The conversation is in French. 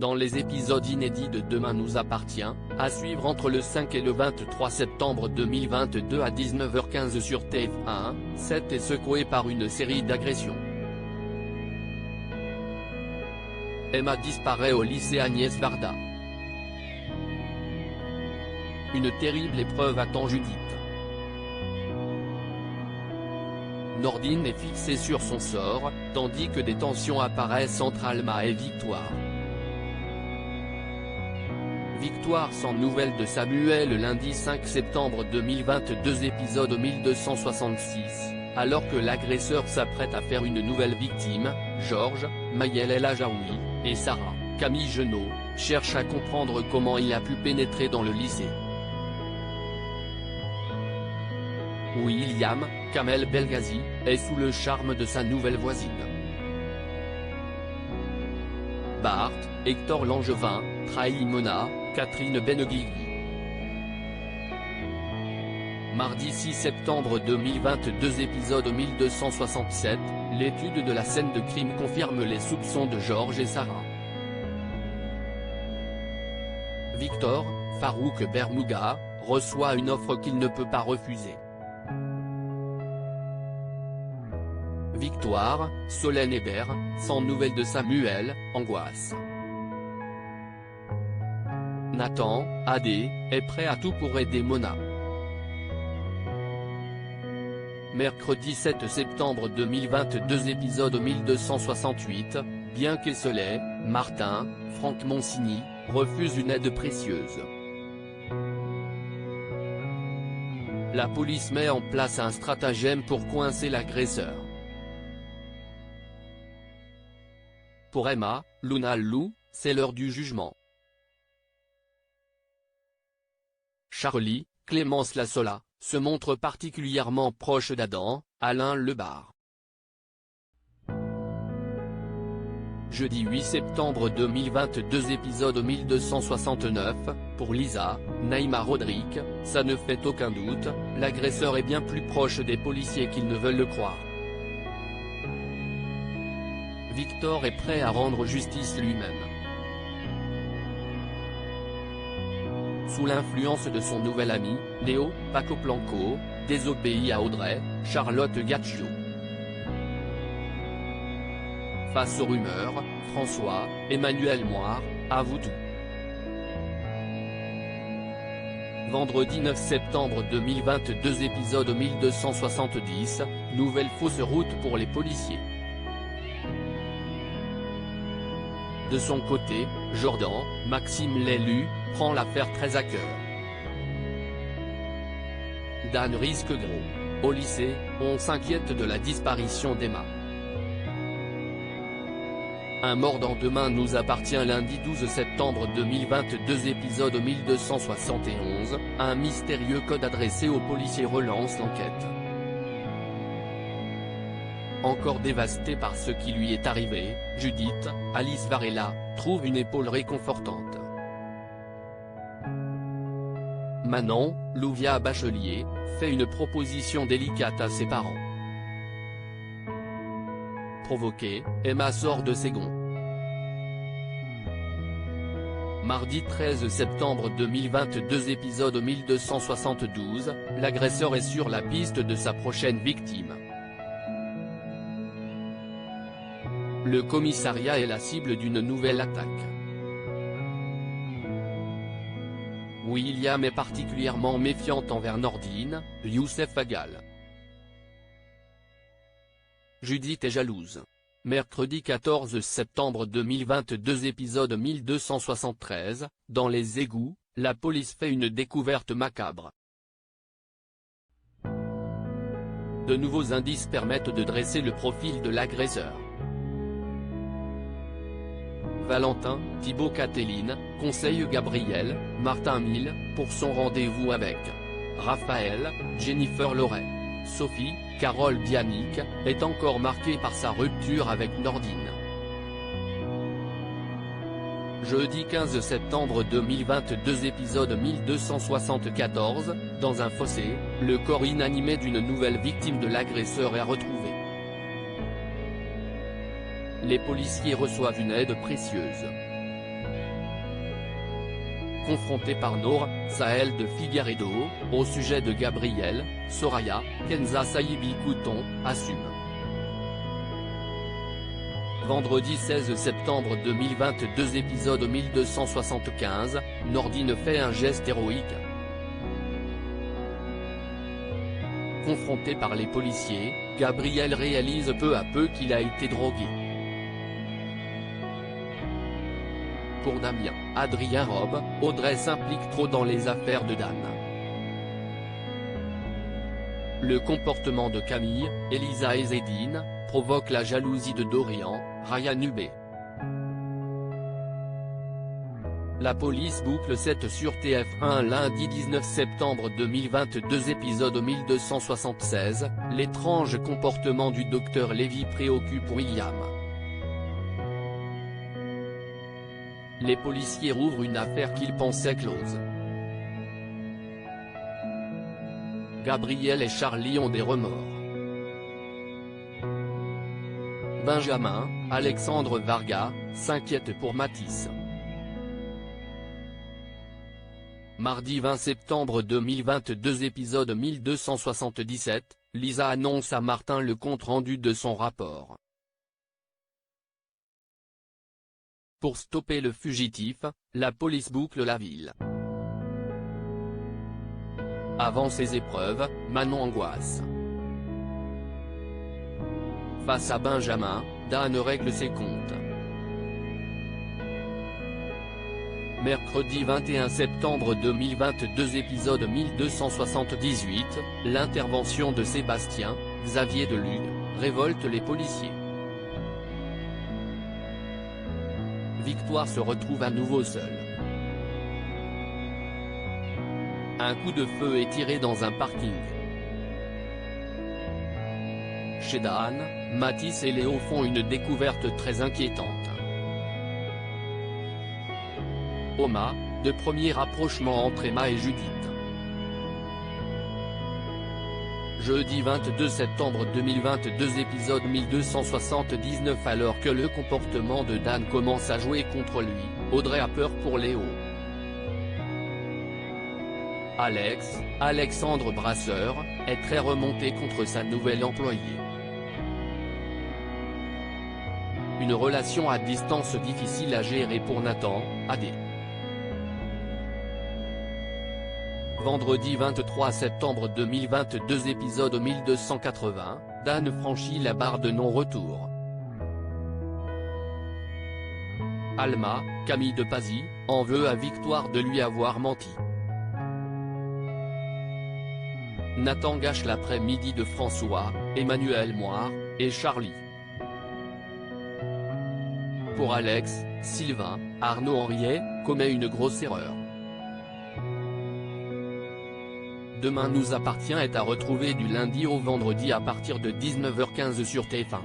dans les épisodes inédits de Demain nous appartient, à suivre entre le 5 et le 23 septembre 2022 à 19h15 sur TF1. Seth est secoué par une série d'agressions. Emma disparaît au lycée Agnès Varda. Une terrible épreuve attend Judith. Nordine est fixée sur son sort, tandis que des tensions apparaissent entre Alma et Victoire. Victoire sans nouvelles de Samuel le lundi 5 septembre 2022 épisode 1266, alors que l'agresseur s'apprête à faire une nouvelle victime, Georges, Maëlle El Ajaoui, et Sarah, Camille Genot, cherchent à comprendre comment il a pu pénétrer dans le lycée. William, Kamel Belghazi, est sous le charme de sa nouvelle voisine. Bart, Hector Langevin, trahit Mona, Catherine Benguigui. Mardi 6 septembre 2022 épisode 1267, l'étude de la scène de crime confirme les soupçons de Georges et Sarah. Victor, Farouk Bermouga, reçoit une offre qu'il ne peut pas refuser. Victoire, Solène Hébert, sans nouvelles de Samuel, angoisse. Nathan, AD, est prêt à tout pour aider Mona. Mercredi 7 septembre 2022 épisode 1268, bien qu'esselé, Martin, Franck Monsigny, refuse une aide précieuse. La police met en place un stratagème pour coincer l'agresseur. Pour Emma, Luna Lou, c'est l'heure du jugement. Charlie, Clémence Lassola, se montre particulièrement proche d'Adam, Alain Lebar. Jeudi 8 septembre 2022 épisode 1269, pour Lisa, Naïma Rodrigue, ça ne fait aucun doute, l'agresseur est bien plus proche des policiers qu'ils ne veulent le croire. Victor est prêt à rendre justice lui-même. Sous l'influence de son nouvel ami, Léo, Paco Planco, désobéit à Audrey, Charlotte Gaccio. Face aux rumeurs, François, Emmanuel Moire, avoue tout. Vendredi 9 septembre 2022 épisode 1270, nouvelle fausse route pour les policiers. De son côté, Jordan, Maxime l'élu, prend l'affaire très à cœur. Dan risque gros. Au lycée, on s'inquiète de la disparition d'Emma. Un mort dans Demain nous appartient lundi 12 septembre 2022 épisode 1271, un mystérieux code adressé aux policiers relance l'enquête. Encore dévastée par ce qui lui est arrivé, Judith, Alice Varela, trouve une épaule réconfortante. Manon, Louvia Bachelier, fait une proposition délicate à ses parents. Provoquée, Emma sort de ses gonds. Mardi 13 septembre 2022 épisode 1272, l'agresseur est sur la piste de sa prochaine victime. Le commissariat est la cible d'une nouvelle attaque. William est particulièrement méfiant envers Nordine, Youssef Agal. Judith est jalouse. Mercredi 14 septembre 2022 épisode 1273, dans les égouts, la police fait une découverte macabre. De nouveaux indices permettent de dresser le profil de l'agresseur. Valentin, Thibaut Cateline, conseille Gabriel, Martin Mille, pour son rendez-vous avec Raphaël, Jennifer Loret. Sophie, Carole Bianic, est encore marquée par sa rupture avec Nordine. Jeudi 15 septembre 2022 épisode 1274, dans un fossé, le corps inanimé d'une nouvelle victime de l'agresseur est retrouvé. Les policiers reçoivent une aide précieuse. confronté par Nour, Sahel de Figueiredo, au sujet de Gabriel, Soraya, Kenza Saibi Couton, assume. Vendredi 16 septembre 2022 épisode 1275, Nordine fait un geste héroïque. Confronté par les policiers, Gabriel réalise peu à peu qu'il a été drogué. Pour Damien, Adrien Robe, Audrey s'implique trop dans les affaires de Dan. Le comportement de Camille, Elisa et Zédine, provoque la jalousie de Dorian, Ryan Hubé. La police boucle 7 sur TF1 lundi 19 septembre 2022 épisode 1276, l'étrange comportement du docteur Lévy préoccupe William. Les policiers rouvrent une affaire qu'ils pensaient close. Gabriel et Charlie ont des remords. Benjamin, Alexandre Varga, s'inquiète pour Matisse. Mardi 20 septembre 2022 épisode 1277, Lisa annonce à Martin le compte-rendu de son rapport. Pour stopper le fugitif, la police boucle la ville. Avant ces épreuves, Manon angoisse. Face à Benjamin, Dan règle ses comptes. Mercredi 21 septembre 2022 épisode 1278, l'intervention de Sébastien, Xavier Delugue, révolte les policiers. Victoire se retrouve à nouveau seule. Un coup de feu est tiré dans un parking. Chez Dan, Matisse et Léo font une découverte très inquiétante. Oma, de premier rapprochement entre Emma et Judith. Jeudi 22 septembre 2022 épisode 1279 alors que le comportement de Dan commence à jouer contre lui, Audrey a peur pour Léo. Alexandre Brasseur, est très remonté contre sa nouvelle employée. Une relation à distance difficile à gérer pour Nathan, AD. Vendredi 23 septembre 2022 épisode 1280, Dan franchit la barre de non-retour. Alma, Camille de Pazy, en veut à Victoire de lui avoir menti. Nathan gâche l'après-midi de François, Emmanuel Moire, et Charlie. Pour Alex, Sylvain, Arnaud Henriet, commet une grosse erreur. Demain nous appartient est à retrouver du lundi au vendredi à partir de 19h15 sur TF1.